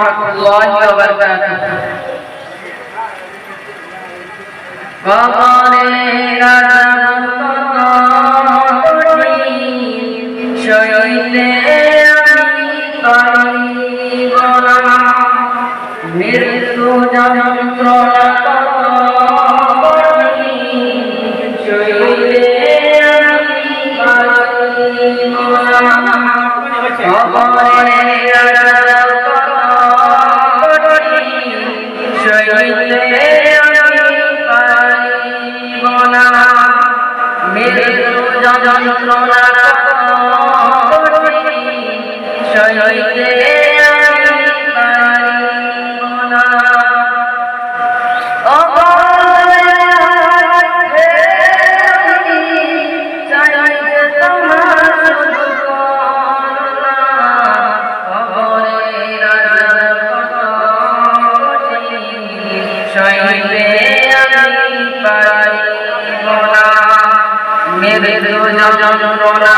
রাহমাতুল্লাহি ওয়া বারাকাতুহু। কবরের আযাব কঠিন সইতে আমি পারিব না, মৃত্যু যন্ত্রণা কঠিন সইতে আমি পারিব না। কবরের আযাব কঠিন সইতে মৃত্যু যন্ত্রণা কঠিন সইতে আমি পারিব না। চাইতে তোমার শুধু করুণা, কবরের আযাব কঠিন সইতে আমি পারিব না, মৃত্যু যন্ত্রণা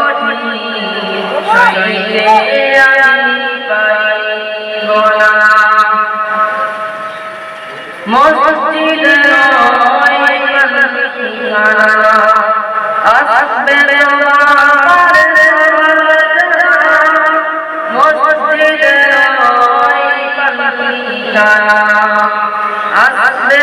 কঠিন সইতে আমি পারিব না। মসজিদে নয় ঠিকানা, আসবে আমার মসজিদে নয় ঠিকানা, আসবে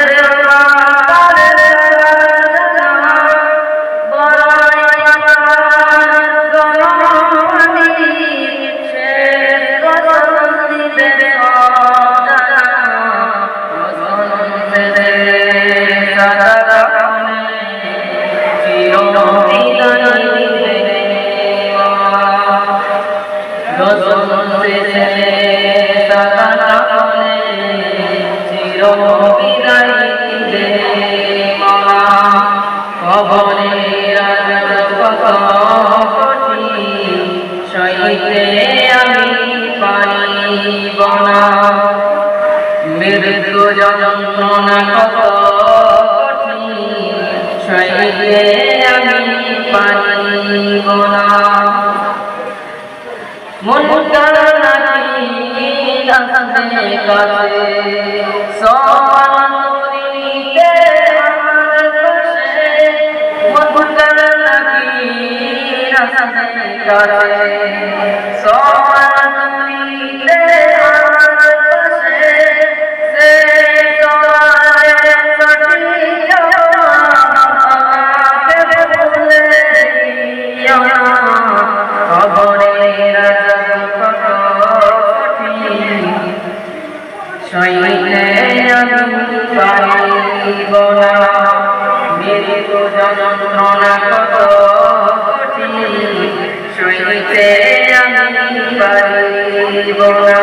কবরের আযাব কঠিন সইতে আমি পারিব না, মৃত্যু যন্ত্রণা কঠিন সইতে আমি পারিব না। মুনকার নাকির আসবে কাছে, সওয়াল করিতে আমার পাশে। মুনকার নাকির আসবে কাছে, সওয়াল করিতে আমার পাশে। সে সওয়ালের সঠিক জবাব আমাকে বলে দিও না। কবরের আযাব কঠিন সইতে আমি পারিব না, মৃত্যু যন্ত্রণা কঠিন সইতে আমি পারিব না।